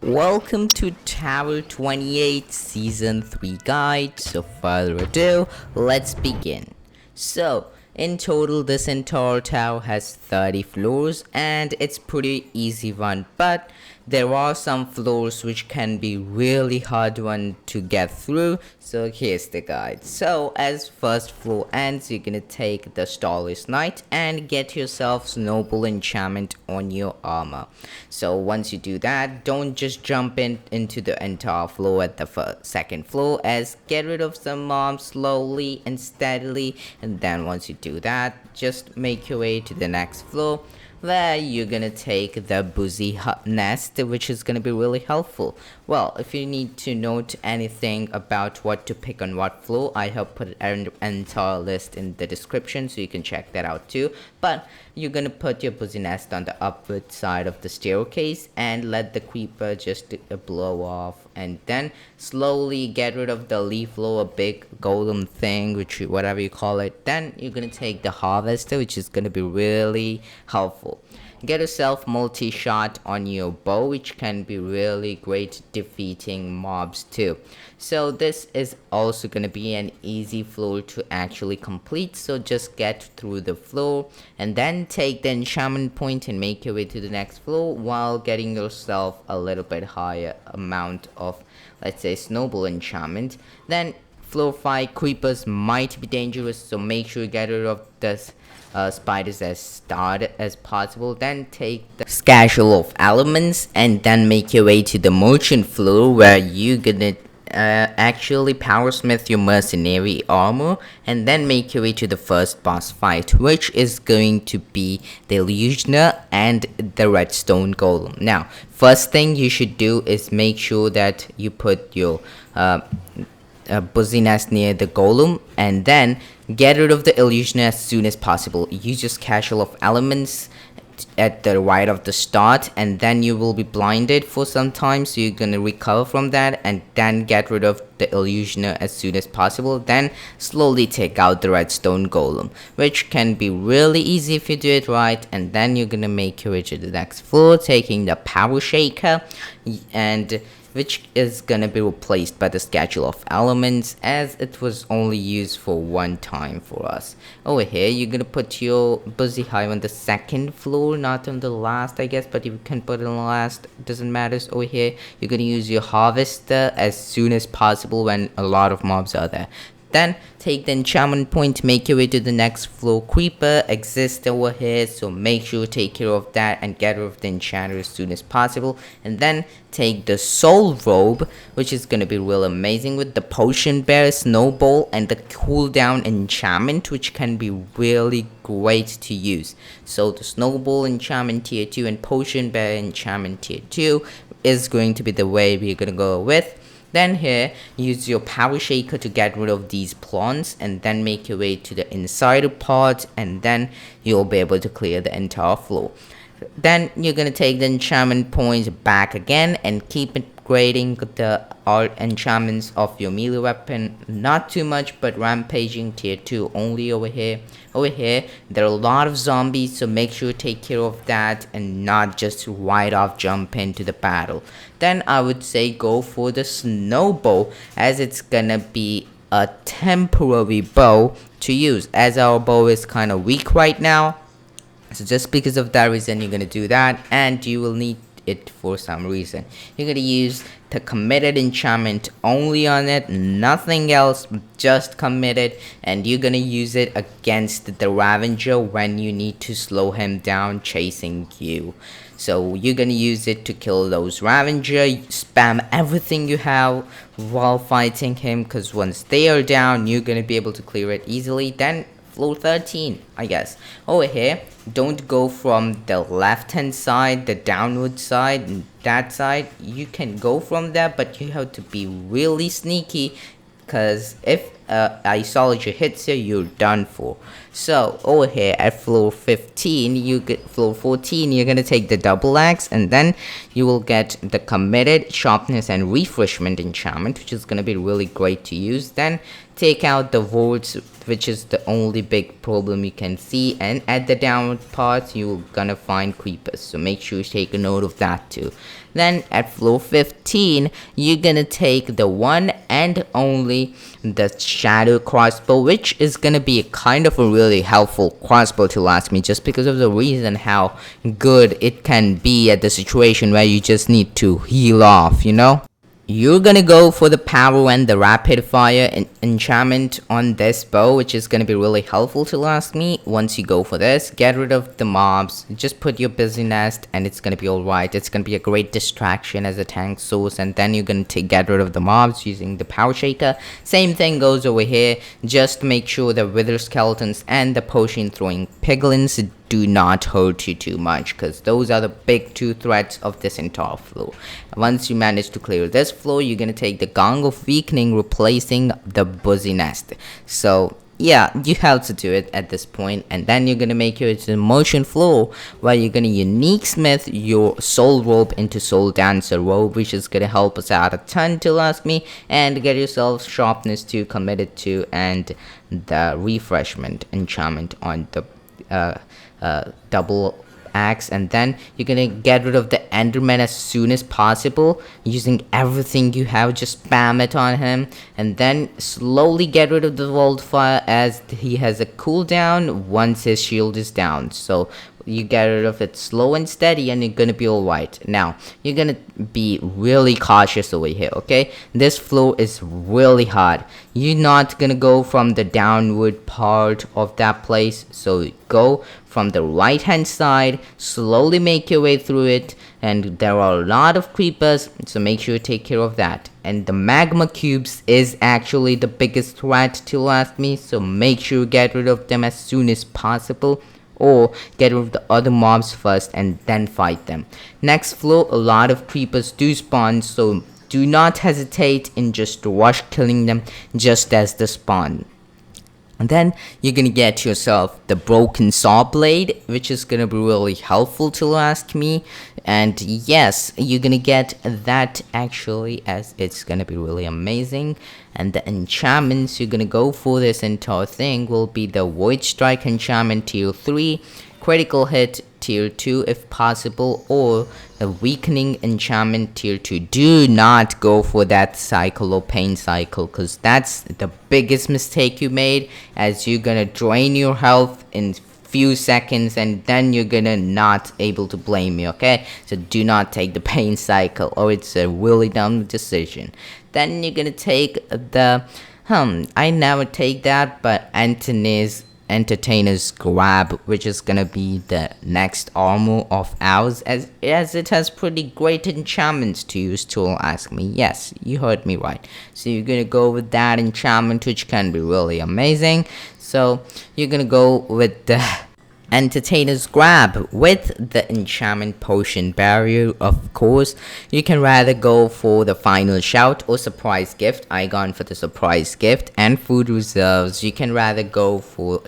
Welcome to Tower 28 Season 3 guide. So further ado, let's begin. So, in total this entire tower has 30 floors and it's pretty easy one, but there are some floors which can be really hard one to get through. So here's the guide. So as first floor ends, you're gonna take the Starless Knight and get yourself Snowball Enchantment on your armor. So once you do that, don't just jump into the entire floor at the second floor, as get rid of some mobs slowly and steadily, and then once you do that, just make your way to the next floor where you're gonna take the Buzzy nest, which is gonna be really helpful. Well, if you need to note anything about what to pick on what floor, I have put an entire list in the description, so you can check that out too. But you're gonna put your Buzzy nest on the upward side of the staircase and let the creeper just blow off, and then slowly get rid of the leaf blower, big golden thing, which whatever you call it. Then you're gonna take the harvester, which is gonna be really helpful. Get yourself multi-shot on your bow, which can be really great defeating mobs too. So this is also going to be an easy floor to actually complete, so just get through the floor and then take the enchantment point and make your way to the next floor while getting yourself a little bit higher amount of, let's say, snowball enchantment. Then floor 5 creepers might be dangerous, so make sure you get rid of this spiders as start as possible. Then take the Satchel of elements and then make your way to the merchant floor, where you gonna actually Powersmith your mercenary armor, and then make your way to the first boss fight, which is going to be the illusioner and the redstone golem. Now, first thing you should do is make sure that you put your Buzzy nest near the golem, and then get rid of the illusioner as soon as possible. Use your Satchel of elements at the right of the start, and then you will be blinded for some time, so you're gonna recover from that, and then get rid of the illusioner as soon as possible. Then slowly take out the redstone golem, which can be really easy if you do it right. And then you're gonna make your way to the next floor, taking the power shaker, and which is gonna be replaced by the Satchel of elements, as it was only used for one time for us. Over here, you're gonna put your Buzzy hive on the second floor, not on the last, I guess, but you can put it on the last, doesn't matter. So over here, you're gonna use your harvester as soon as possible when a lot of mobs are there. Then take the enchantment point, make your way to the next floor. Creeper exists over here, so make sure you take care of that and get rid of the enchanter as soon as possible. And then take the soul robe, which is gonna be real amazing, with the potion bear, snowball, and the cooldown enchantment, which can be really great to use. So the snowball enchantment tier 2 and potion bear enchantment tier 2 is going to be the way we're gonna go with. Then here, use your power shaker to get rid of these plants, and then make your way to the insider part, and then you'll be able to clear the entire floor. Then you're gonna take the enchantment points back again and keep upgrading the art enchantments of your melee weapon. Not too much, but Rampaging tier 2 only over here. Over here, there are a lot of zombies, so make sure you take care of that and not just right off jump into the battle. Then I would say go for the snowball, as it's gonna be a temporary bow to use, as our bow is kind of weak right now. So just because of that reason, you're gonna do that, and you will need it for some reason. You're gonna use the committed enchantment only on it, nothing else, just committed, and you're gonna use it against the Ravager when you need to slow him down chasing you. So you're gonna use it to kill those Ravager. Spam everything you have while fighting him, because once they are down, you're gonna be able to clear it easily. Then floor 13, I guess. Over here, don't go from the left hand side, the downward side, and that side. You can go from there, but you have to be really sneaky, because if Isology hits you, you're done for. So over here at floor 15, floor 14, you're gonna take the double axe, and then you will get the committed sharpness and refreshment enchantment, which is gonna be really great to use. Then take out the wards, which is the only big problem you can see, and at the downward part you're gonna find creepers, so make sure you take a note of that too. Then at floor 15, you're gonna take the one and only the shadow crossbow, which is gonna be a kind of a really helpful crossbow to last me, just because of the reason how good it can be at the situation where you just need to heal off, you know. You're gonna go for the power and the rapid fire enchantment on this bow, which is gonna be really helpful to last me. Once you go for this, get rid of the mobs, just put your busy nest and it's gonna be alright. It's gonna be a great distraction as a tank source, and then you're gonna get rid of the mobs using the power shaker. Same thing goes over here, just make sure the wither skeletons and the potion throwing piglins do not hurt you too much, because those are the big two threats of this entire floor. Once you manage to clear this floor, you're gonna take the Gong of Weakening, replacing the Buzzy nest. So yeah, you have to do it at this point, and then you're gonna make your motion floor where you're gonna unique smith your soul robe into soul dancer robe, which is gonna help us out a ton to last me, and get yourself sharpness to committed to, and the refreshment enchantment on the double axe. And then you're gonna get rid of the enderman as soon as possible using everything you have. Just spam it on him, and then slowly get rid of the wildfire, as he has a cooldown once his shield is down. So you get rid of it slow and steady, and you're gonna be alright. Now you're gonna be really cautious over here, okay? This floor is really hard. You're not gonna go from the downward part of that place, so go from the right hand side, slowly make your way through it, and there are a lot of creepers, so make sure you take care of that. And the magma cubes is actually the biggest threat to last me, so make sure you get rid of them as soon as possible, or get rid of the other mobs first and then fight them. Next floor, a lot of creepers do spawn, so do not hesitate in just rush killing them just as they spawn. And then you're gonna get yourself the broken saw blade, which is gonna be really helpful to last me. And yes, you're gonna get that actually, as it's gonna be really amazing. And the enchantments you're gonna go for this entire thing will be the Void Strike enchantment tier 3, critical hit tier 2 if possible, or a weakening enchantment tier 2. Do not go for that cycle or pain cycle, because that's the biggest mistake you made, as you're gonna drain your health in few seconds, and then you're gonna not able to blame me, okay? So do not take the pain cycle, or it's a really dumb decision. Then you're gonna take the I never take that, but Entertainer's Grab, which is gonna be the next armor of ours, as it has pretty great enchantments to use to ask me. Yes, you heard me right. So you're gonna go with that enchantment, which can be really amazing. So you're gonna go with the Entertainer's Grab with the enchantment potion barrier. Of course, you can rather go for the final shout or surprise gift. I gone for the surprise gift. And food reserves, you can rather go for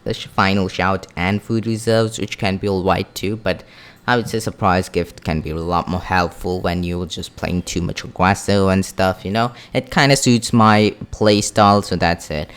the final shout and food reserves, which can be alright too, but I would say surprise gift can be a lot more helpful when you're just playing too much aggressive and stuff, you know. It kind of suits my playstyle, so that's it.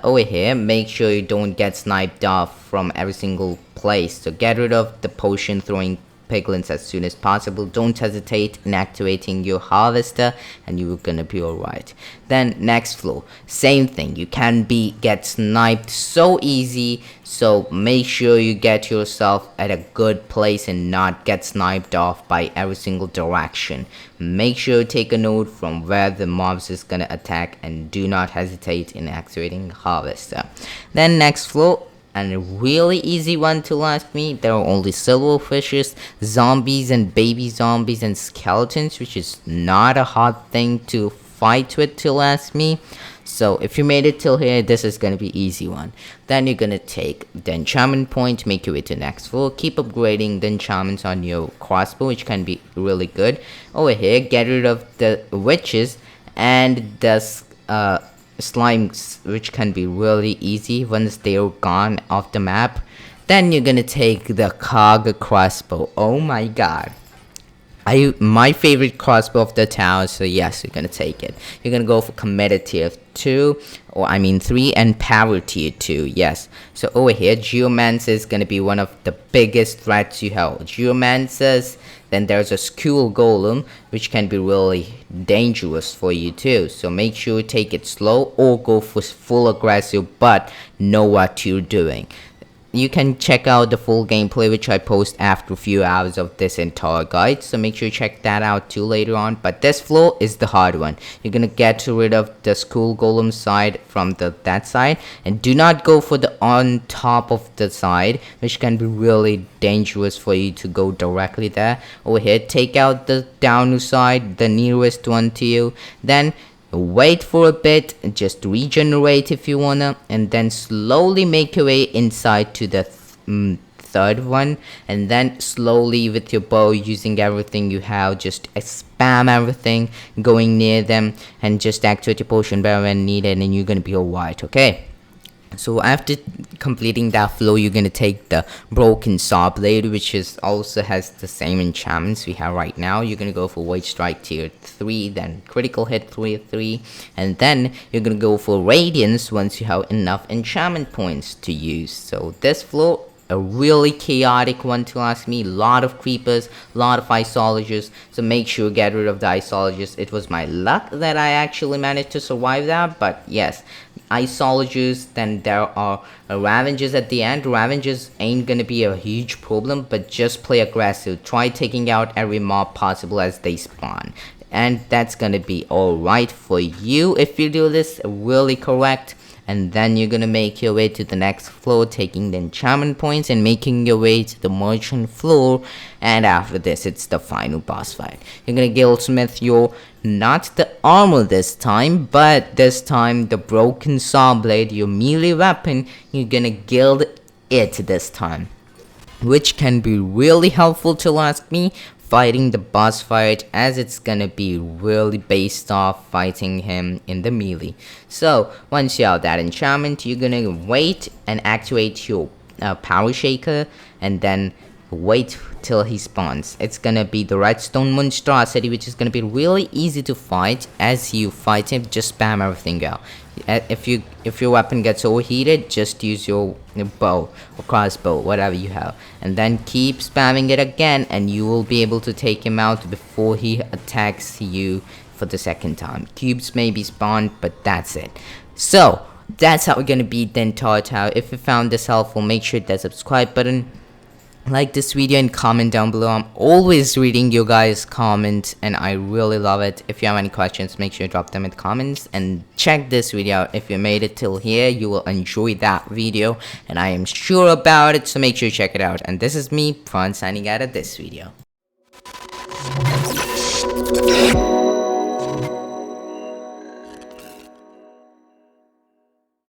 Over here, make sure you don't get sniped off from every single place, so get rid of the potion throwing piglins as soon as possible. Don't hesitate in activating your harvester, and you're gonna be alright. Then next floor, same thing. You can get sniped so easy, so make sure you get yourself at a good place and not get sniped off by every single direction. Make sure you take a note from where the mobs is gonna attack, and do not hesitate in activating harvester. Then next floor, and a really easy one to last me. There are only silverfishes, zombies, and baby zombies, and skeletons, which is not a hard thing to fight with to last me. So if you made it till here, this is gonna be easy one. Then you're gonna take the enchantment point, make your way to the next floor, keep upgrading the enchantments on your crossbow, which can be really good. Over here, get rid of the witches and the slimes, which can be really easy once they're gone off the map. Then you're gonna take the cog crossbow. Oh my god, my favorite crossbow of the town, so yes, you're gonna take it. You're gonna go for committed tier 2, or I mean 3, and power tier 2, yes. So over here, Geomancer is gonna be one of the biggest threats you have. Geomancers, then there's a Skull Golem, which can be really dangerous for you too. So make sure you take it slow or go for full aggressive, but know what you're doing. You can check out the full gameplay, which I post after a few hours of this entire guide, so make sure you check that out too later on. But this floor is the hard one. You're gonna get rid of the Skull Golem side from that side, and do not go for the on top of the side, which can be really dangerous for you to go directly there. Over here, take out the down side, the nearest one to you, then wait for a bit, just regenerate if you wanna, and then slowly make your way inside to the third one, and then slowly with your bow, using everything you have, just spam everything going near them, and just activate your potion barrel when needed, and you're gonna be alright. Okay, so after completing that flow, you're gonna take the broken saw blade, which is also has the same enchantments we have right now. You're gonna go for White Strike tier 3, then critical hit 3, and then you're gonna go for radiance once you have enough enchantment points to use. So this flow, a really chaotic one to ask me. Lot of creepers, lot of isologists, so make sure you get rid of the isologists. It was my luck that I actually managed to survive that, but yes, isologists. Then there are Ravengers at the end. Ravengers ain't gonna be a huge problem, but just play aggressive. Try taking out every mob possible as they spawn, and that's gonna be alright for you if you do this really correct. And then you're gonna make your way to the next floor, taking the enchantment points and making your way to the merchant floor. And after this, it's the final boss fight. You're gonna guildsmith your, not the armor this time, but this time the broken saw blade, your melee weapon. You're gonna guild it this time, which can be really helpful to ask me fighting the boss fight, as it's gonna be really based off fighting him in the melee. So once you have that enchantment, you're gonna wait and activate your power shaker, and then wait till he spawns. It's gonna be the redstone monstrosity, which is gonna be really easy to fight. As you fight him, just spam everything out. If your weapon gets overheated, just use your bow or crossbow, whatever you have, and then keep spamming it again, and you will be able to take him out before he attacks you for the second time. Cubes may be spawned, but that's it. So that's how we're gonna beat the entire tower. If you found this helpful, make sure to hit that subscribe button, like this video, and comment down below. I'm always reading you guys' comments, and I really love it. If you have any questions, make sure you drop them in the comments, and check this video out. If you made it till here, you will enjoy that video, and I am sure about it, so make sure you check it out. And this is me, Prahant, signing out of this video.